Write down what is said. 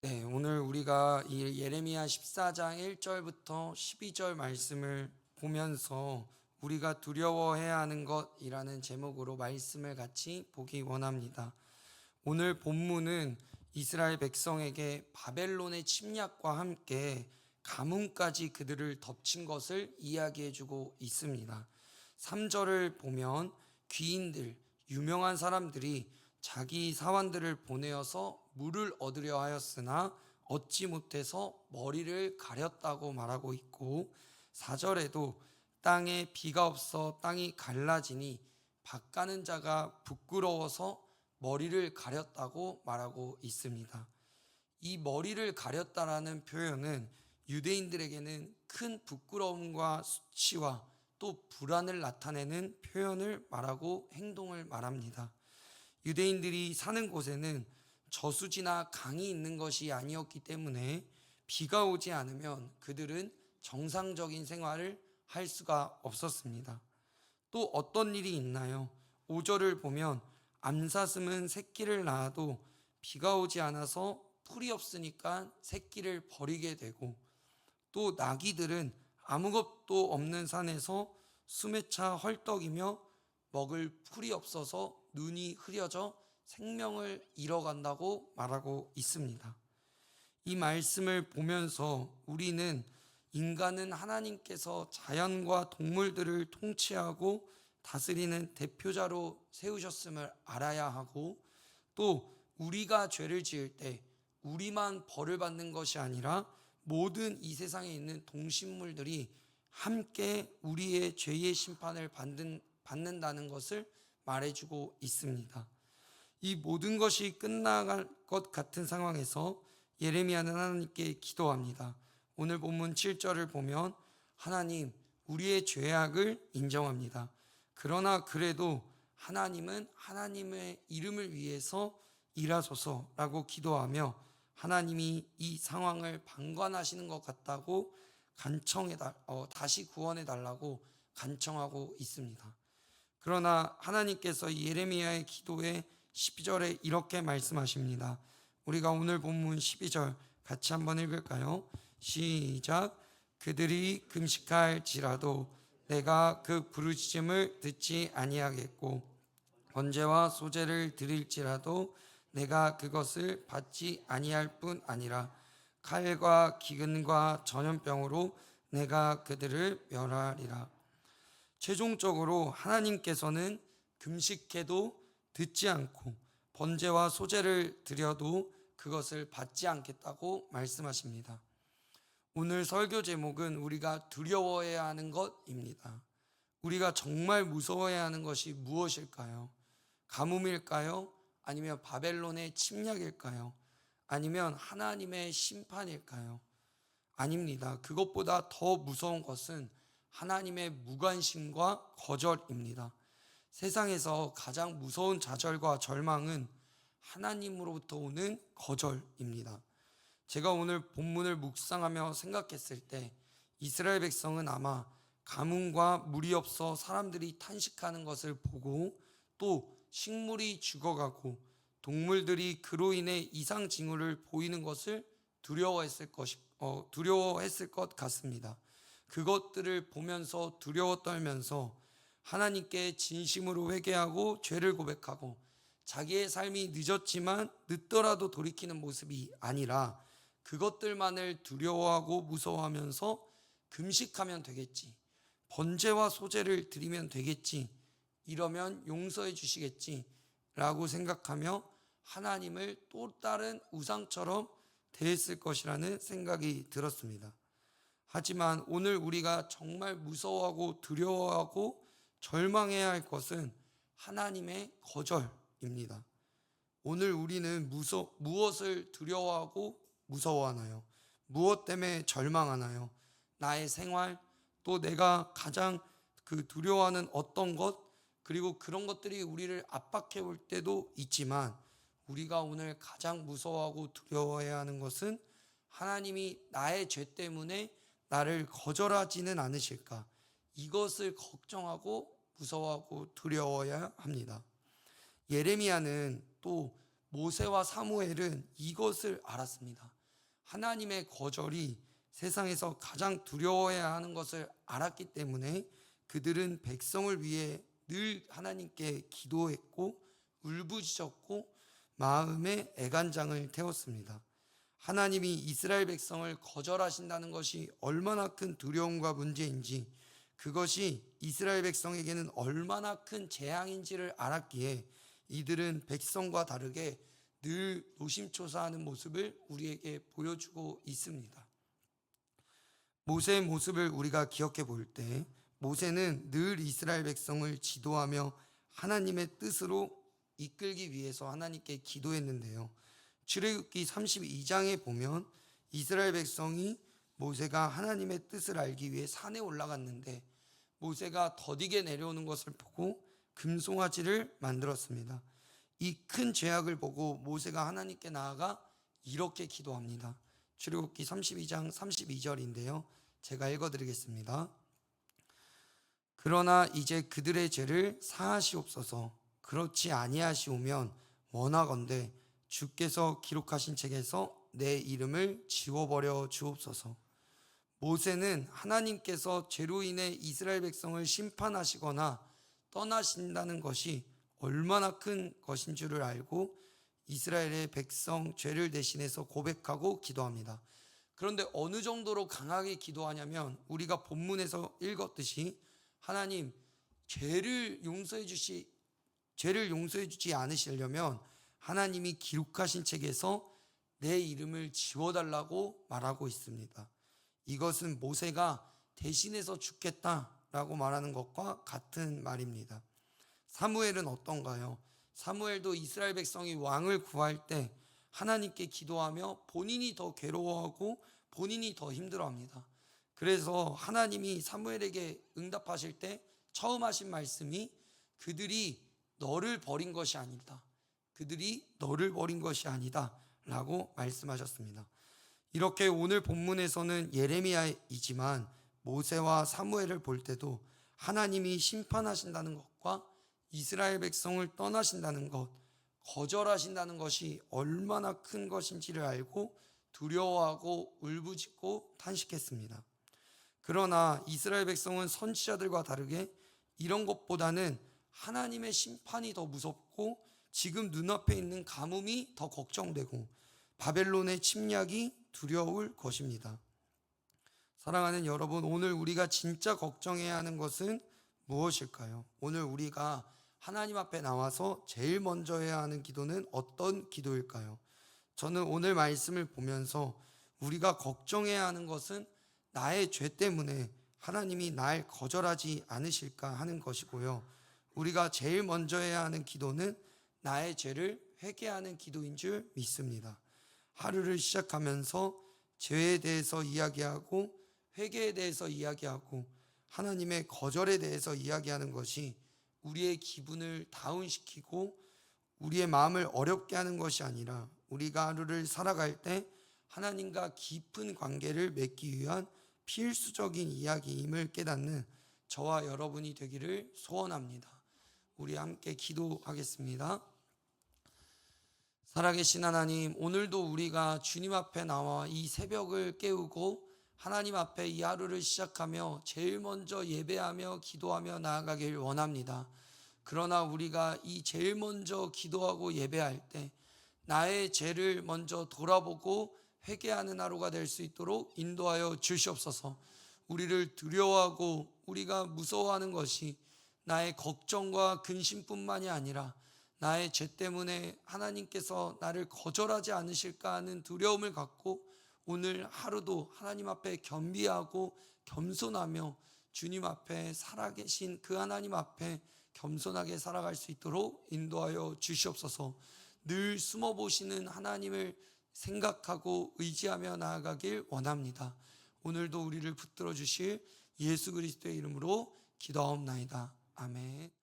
네, 오늘 우리가 이 예레미야 14장 1절부터 12절 말씀을 보면서 우리가 두려워해야 하는 것이라는 제목으로 말씀을 같이 보기 원합니다. 오늘 본문은 이스라엘 백성에게 바벨론의 침략과 함께 가뭄까지 그들을 덮친 것을 이야기해 주고 있습니다. 3절을 보면 귀인들, 유명한 사람들이 자기 사환들을 보내어서 물을 얻으려 하였으나 얻지 못해서 머리를 가렸다고 말하고 있고, 4절에도 땅에 비가 없어 땅이 갈라지니 밭 가는 자가 부끄러워서 머리를 가렸다고 말하고 있습니다. 이 머리를 가렸다라는 표현은 유대인들에게는 큰 부끄러움과 수치와 또 불안을 나타내는 표현을 말하고 행동을 말합니다. 유대인들이 사는 곳에는 저수지나 강이 있는 것이 아니었기 때문에 비가 오지 않으면 그들은 정상적인 생활을 할 수가 없었습니다. 또 어떤 일이 있나요? 5절을 보면 암사슴은 새끼를 낳아도 비가 오지 않아서 풀이 없으니까 새끼를 버리게 되고, 또 나귀들은 아무것도 없는 산에서 숨에 차 헐떡이며 먹을 풀이 없어서 눈이 흐려져 생명을 잃어간다고 말하고 있습니다. 이 말씀을 보면서 우리는 인간은 하나님께서 자연과 동물들을 통치하고 다스리는 대표자로 세우셨음을 알아야 하고, 또 우리가 죄를 지을 때 우리만 벌을 받는 것이 아니라 모든 이 세상에 있는 동식물들이 함께 우리의 죄의 심판을 받는다는 것을 말해주고 있습니다. 이 모든 것이 끝나갈 것 같은 상황에서 예레미야는 하나님께 기도합니다. 오늘 본문 7절을 보면 하나님, 우리의 죄악을 인정합니다. 그러나 그래도 하나님은 하나님의 이름을 위해서 일하소서라고 기도하며 하나님이 이 상황을 방관하시는 것 같다고 다시 구원해 달라고 간청하고 있습니다. 그러나 하나님께서 예레미야의 기도에 12절에 이렇게 말씀하십니다. 우리가 오늘 본문 12절 같이 한번 읽을까요? 시작. 그들이 금식할지라도 내가 그 부르짖음을 듣지 아니하겠고 번제와 소제를 드릴지라도 내가 그것을 받지 아니할 뿐 아니라 칼과 기근과 전염병으로 내가 그들을 멸하리라. 최종적으로 하나님께서는 금식해도 듣지 않고 번제와 소제를 드려도 그것을 받지 않겠다고 말씀하십니다. 오늘 설교 제목은 우리가 두려워해야 하는 것입니다. 우리가 정말 무서워해야 하는 것이 무엇일까요? 가뭄일까요? 아니면 바벨론의 침략일까요? 아니면 하나님의 심판일까요? 아닙니다. 그것보다 더 무서운 것은 하나님의 무관심과 거절입니다. 세상에서 가장 무서운 좌절과 절망은 하나님으로부터 오는 거절입니다. 제가 오늘 본문을 묵상하며 생각했을 때 이스라엘 백성은 아마 가뭄과 물이 없어 사람들이 탄식하는 것을 보고, 또 식물이 죽어가고 동물들이 그로 인해 이상 징후를 보이는 것을 두려워했을 것 같습니다. 그것들을 보면서 두려워 떨면서 하나님께 진심으로 회개하고 죄를 고백하고 자기의 삶이 늦었지만 늦더라도 돌이키는 모습이 아니라 그것들만을 두려워하고 무서워하면서 금식하면 되겠지, 번제와 소제를 드리면 되겠지, 이러면 용서해 주시겠지 라고 생각하며 하나님을 또 다른 우상처럼 대했을 것이라는 생각이 들었습니다. 하지만 오늘 우리가 정말 무서워하고 두려워하고 절망해야 할 것은 하나님의 거절입니다. 오늘 우리는 무엇을 두려워하고 무서워하나요? 무엇 때문에 절망하나요? 나의 생활, 또 내가 가장 두려워하는 어떤 것, 그리고 그런 것들이 우리를 압박해 올 때도 있지만, 우리가 오늘 가장 무서워하고 두려워해야 하는 것은 하나님이 나의 죄 때문에 나를 거절하지는 않으실까, 이것을 걱정하고 무서워하고 두려워해야 합니다. 예레미야는 또 모세와 사무엘은 이것을 알았습니다. 하나님의 거절이 세상에서 가장 두려워해야 하는 것을 알았기 때문에 그들은 백성을 위해 늘 하나님께 기도했고 울부짖었고 마음에 애간장을 태웠습니다. 하나님이 이스라엘 백성을 거절하신다는 것이 얼마나 큰 두려움과 문제인지, 그것이 이스라엘 백성에게는 얼마나 큰 재앙인지를 알았기에 이들은 백성과 다르게 늘 노심초사하는 모습을 우리에게 보여주고 있습니다. 모세의 모습을 우리가 기억해 볼 때 모세는 늘 이스라엘 백성을 지도하며 하나님의 뜻으로 이끌기 위해서 하나님께 기도했는데요. 출애굽기 32장에 보면 이스라엘 백성이 모세가 하나님의 뜻을 알기 위해 산에 올라갔는데 모세가 더디게 내려오는 것을 보고 금송아지를 만들었습니다. 이 큰 죄악을 보고 모세가 하나님께 나아가 이렇게 기도합니다. 출애굽기 32장 32절인데요. 제가 읽어드리겠습니다. 그러나 이제 그들의 죄를 사하시옵소서. 그렇지 아니하시오면 원하건대 주께서 기록하신 책에서 내 이름을 지워버려 주옵소서. 모세는 하나님께서 죄로 인해 이스라엘 백성을 심판하시거나 떠나신다는 것이 얼마나 큰 것인 줄을 알고 이스라엘의 백성 죄를 대신해서 고백하고 기도합니다. 그런데 어느 정도로 강하게 기도하냐면 우리가 본문에서 읽었듯이 하나님 죄를 용서해 주지 않으시려면 하나님이 기록하신 책에서 내 이름을 지워달라고 말하고 있습니다. 이것은 모세가 대신해서 죽겠다라고 말하는 것과 같은 말입니다. 사무엘은 어떤가요? 사무엘도 이스라엘 백성이 왕을 구할 때 하나님께 기도하며 본인이 더 괴로워하고 본인이 더 힘들어합니다. 그래서 하나님이 사무엘에게 응답하실 때 처음 하신 말씀이 그들이 너를 버린 것이 아니다. 그들이 너를 버린 것이 아니다 라고 말씀하셨습니다. 이렇게 오늘 본문에서는 예레미야이지만 모세와 사무엘을 볼 때도 하나님이 심판하신다는 것과 이스라엘 백성을 떠나신다는 것, 거절하신다는 것이 얼마나 큰 것인지를 알고 두려워하고 울부짖고 탄식했습니다. 그러나 이스라엘 백성은 선지자들과 다르게 이런 것보다는 하나님의 심판이 더 무섭고 지금 눈앞에 있는 가뭄이 더 걱정되고 바벨론의 침략이 두려울 것입니다. 사랑하는 여러분, 오늘 우리가 진짜 걱정해야 하는 것은 무엇일까요? 오늘 우리가 하나님 앞에 나와서 제일 먼저 해야 하는 기도는 어떤 기도일까요? 저는 오늘 말씀을 보면서 우리가 걱정해야 하는 것은 나의 죄 때문에 하나님이 날 거절하지 않으실까 하는 것이고요. 우리가 제일 먼저 해야 하는 기도는 나의 죄를 회개하는 기도인 줄 믿습니다. 하루를 시작하면서 죄에 대해서 이야기하고 회개에 대해서 이야기하고 하나님의 거절에 대해서 이야기하는 것이 우리의 기분을 다운시키고 우리의 마음을 어렵게 하는 것이 아니라 우리가 하루를 살아갈 때 하나님과 깊은 관계를 맺기 위한 필수적인 이야기임을 깨닫는 저와 여러분이 되기를 소원합니다. 우리 함께 기도하겠습니다. 살아계신 하나님, 오늘도 우리가 주님 앞에 나와 이 새벽을 깨우고 하나님 앞에 이 하루를 시작하며 제일 먼저 예배하며 기도하며 나아가길 원합니다. 그러나 우리가 이 제일 먼저 기도하고 예배할 때 나의 죄를 먼저 돌아보고 회개하는 하루가 될 수 있도록 인도하여 주시옵소서. 우리를 두려워하고 우리가 무서워하는 것이 나의 걱정과 근심뿐만이 아니라 나의 죄 때문에 하나님께서 나를 거절하지 않으실까 하는 두려움을 갖고 오늘 하루도 하나님 앞에 겸비하고 겸손하며 주님 앞에 살아계신 그 하나님 앞에 겸손하게 살아갈 수 있도록 인도하여 주시옵소서. 늘 숨어보시는 하나님을 생각하고 의지하며 나아가길 원합니다. 오늘도 우리를 붙들어 주실 예수 그리스도의 이름으로 기도하옵나이다. 아멘.